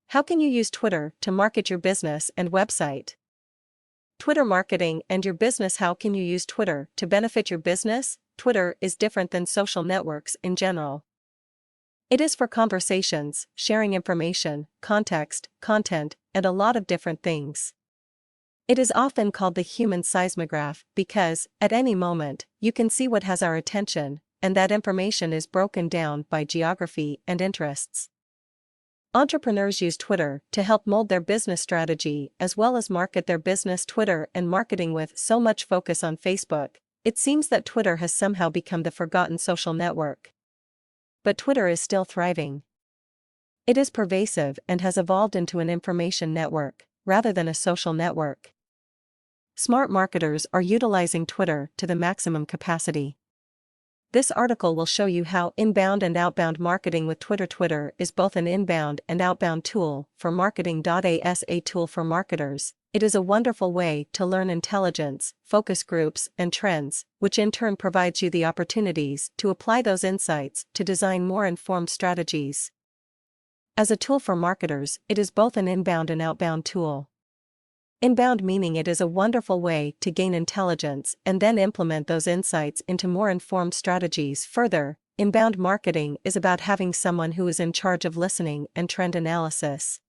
How can you use Twitter to market your business and website? Twitter marketing and your business. How can you use Twitter to benefit your business? Twitter is different than social networks in general. It is for conversations, sharing information, context, content, and a lot of different things. It is often called the human seismograph because, at any moment, you can see what has our attention, and that information is broken down by geography and interests. Entrepreneurs use Twitter to help mold their business strategy as well as market their business. Twitter and marketing. With so much focus on Facebook, it seems that Twitter has somehow become the forgotten social network. But Twitter is still thriving. It is pervasive and has evolved into an information network, rather than a social network. Smart marketers are utilizing Twitter to the maximum capacity. This article will show you how inbound and outbound marketing with Twitter. Twitter is both an inbound and outbound tool for marketing. As a tool for marketers, it is a wonderful way to learn intelligence, focus groups, and trends, which in turn provides you the opportunities to apply those insights to design more informed strategies. As a tool for marketers, it is both an inbound and outbound tool. Inbound meaning it is a wonderful way to gain intelligence and then implement those insights into more informed strategies. Further, inbound marketing is about having someone who is in charge of listening and trend analysis.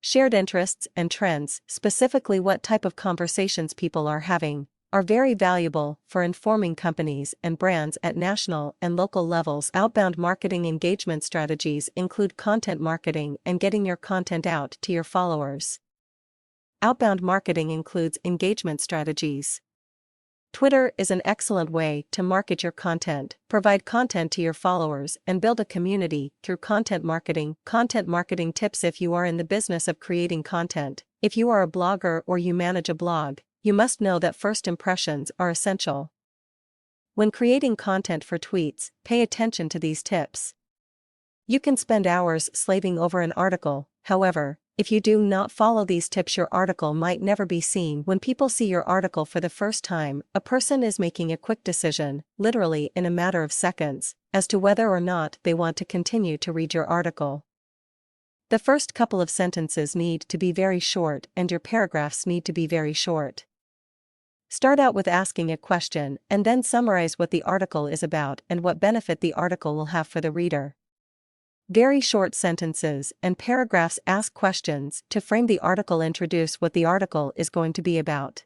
Shared interests and trends, specifically what type of conversations people are having, are very valuable for informing companies and brands at national and local levels. Outbound marketing engagement strategies include content marketing and getting your content out to your followers. Outbound marketing includes engagement strategies. Twitter is an excellent way to market your content, provide content to your followers, and build a community through content marketing. Content marketing tips. If you are in the business of creating content, if you are a blogger or you manage a blog, you must know that first impressions are essential. When creating content for tweets, pay attention to these tips. You can spend hours slaving over an article, however, if you do not follow these tips, your article might never be seen. When people see your article for the first time, a person is making a quick decision, literally in a matter of seconds, as to whether or not they want to continue to read your article. The first couple of sentences need to be very short and your paragraphs need to be very short. Start out with asking a question and then summarize what the article is about and what benefit the article will have for the reader. Very short sentences and paragraphs ask questions to frame the article. Introduce what the article is going to be about.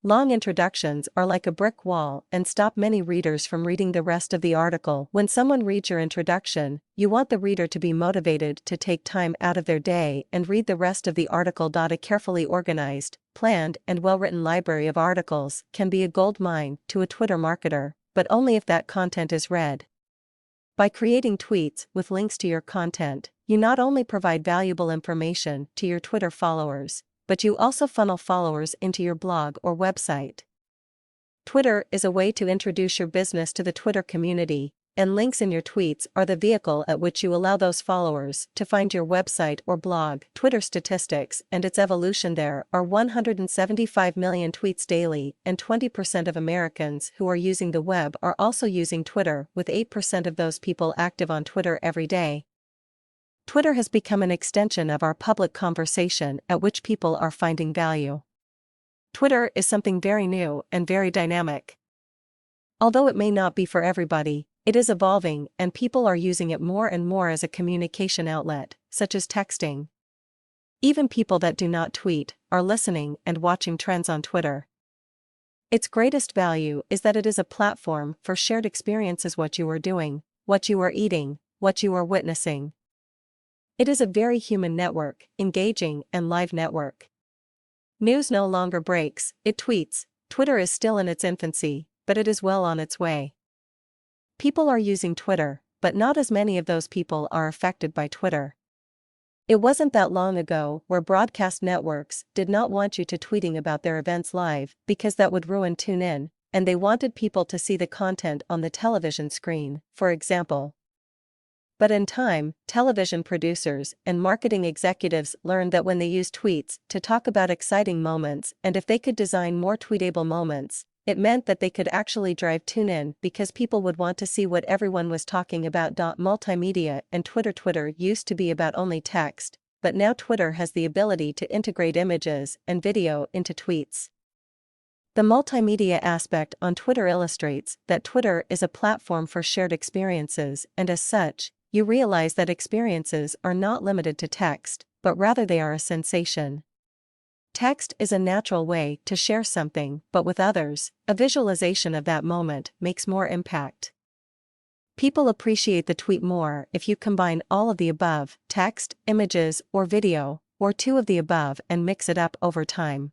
Long introductions are like a brick wall and stop many readers from reading the rest of the article. When someone reads your introduction, you want the reader to be motivated to take time out of their day and read the rest of the article. A carefully organized, planned, and well-written library of articles can be a gold mine to a Twitter marketer, but only if that content is read. By creating tweets with links to your content, you not only provide valuable information to your Twitter followers, but you also funnel followers into your blog or website. Twitter is a way to introduce your business to the Twitter community, and links in your tweets are the vehicle at which you allow those followers to find your website or blog. Twitter statistics and its evolution. There are 175 million tweets daily, and 20% of Americans who are using the web are also using Twitter, with 8% of those people active on Twitter every day. Twitter has become an extension of our public conversation at which people are finding value. Twitter is something very new and very dynamic. Although it may not be for everybody, it is evolving and people are using it more and more as a communication outlet, such as texting. Even people that do not tweet are listening and watching trends on Twitter. Its greatest value is that it is a platform for shared experiences: what you are doing, what you are eating, what you are witnessing. It is a very human network, engaging and live network. News no longer breaks, it tweets. Twitter is still in its infancy, but it is well on its way. People are using Twitter, but not as many of those people are affected by Twitter. It wasn't that long ago where broadcast networks did not want you to tweeting about their events live because that would ruin tune-in, and they wanted people to see the content on the television screen, for example. But in time, television producers and marketing executives learned that when they used tweets to talk about exciting moments and if they could design more tweetable moments, It meant that they could actually drive tune-in because people would want to see what everyone was talking about. Multimedia and Twitter used to be about only text, but now Twitter has the ability to integrate images and video into tweets. The multimedia aspect on Twitter illustrates that Twitter is a platform for shared experiences, and as such, you realize that experiences are not limited to text, but rather they are a sensation. Text is a natural way to share something, but with others, a visualization of that moment makes more impact. People appreciate the tweet more if you combine all of the above, text, images, or video, or two of the above and mix it up over time.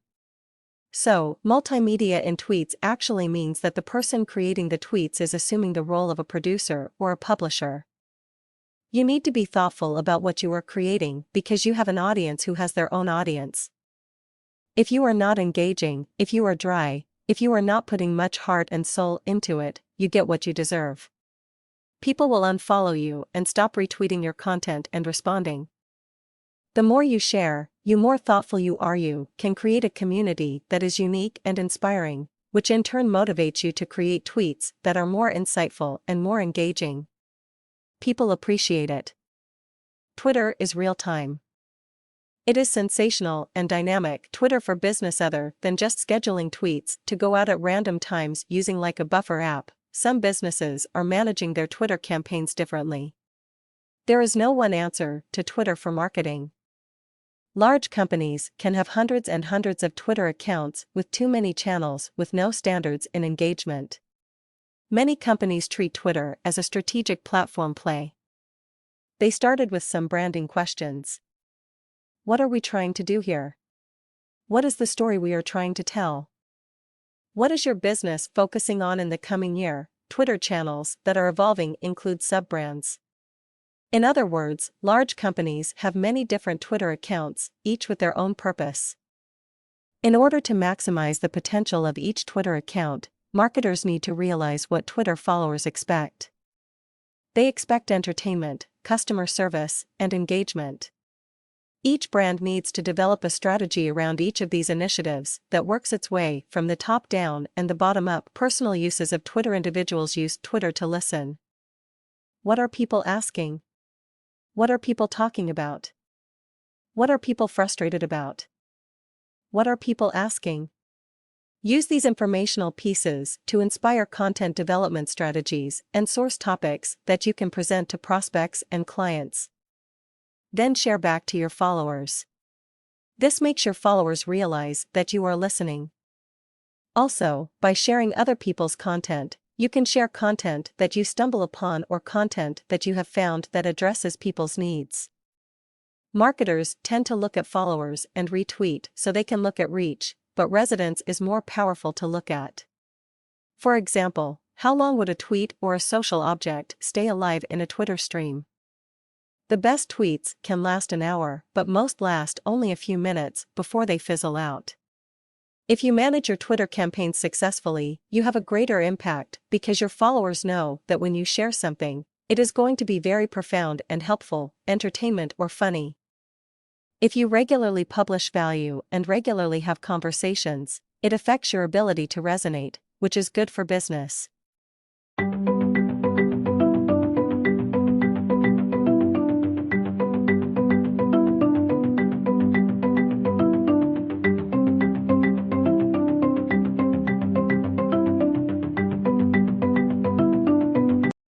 So, multimedia in tweets actually means that the person creating the tweets is assuming the role of a producer or a publisher. You need to be thoughtful about what you are creating because you have an audience who has their own audience. If you are not engaging, if you are dry, if you are not putting much heart and soul into it, you get what you deserve. People will unfollow you and stop retweeting your content and responding. The more you share, the more thoughtful you are. You can create a community that is unique and inspiring, which in turn motivates you to create tweets that are more insightful and more engaging. People appreciate it. Twitter is real-time. It is sensational and dynamic. Twitter for business. Other than just scheduling tweets to go out at random times using like a buffer app, some businesses are managing their Twitter campaigns differently. There is no one answer to Twitter for marketing. Large companies can have hundreds and hundreds of Twitter accounts with too many channels with no standards in engagement. Many companies treat Twitter as a strategic platform play. They started with some branding questions. What are we trying to do here? What is the story we are trying to tell? What is your business focusing on in the coming year? Twitter channels that are evolving include sub-brands. In other words, large companies have many different Twitter accounts, each with their own purpose. In order to maximize the potential of each Twitter account, marketers need to realize what Twitter followers expect. They expect entertainment, customer service, and engagement. Each brand needs to develop a strategy around each of these initiatives that works its way from the top down and the bottom up. Personal uses of Twitter. Individuals use Twitter to listen. What are people asking? What are people talking about? What are people frustrated about? What are people asking? Use these informational pieces to inspire content development strategies and source topics that you can present to prospects and clients. Then share back to your followers. This makes your followers realize that you are listening. Also, by sharing other people's content, you can share content that you stumble upon or content that you have found that addresses people's needs. Marketers tend to look at followers and retweet so they can look at reach, but resonance is more powerful to look at. For example, how long would a tweet or a social object stay alive in a Twitter stream? The best tweets can last an hour, but most last only a few minutes before they fizzle out. If you manage your Twitter campaigns successfully, you have a greater impact because your followers know that when you share something, it is going to be very profound and helpful, entertainment or funny. If you regularly publish value and regularly have conversations, it affects your ability to resonate, which is good for business.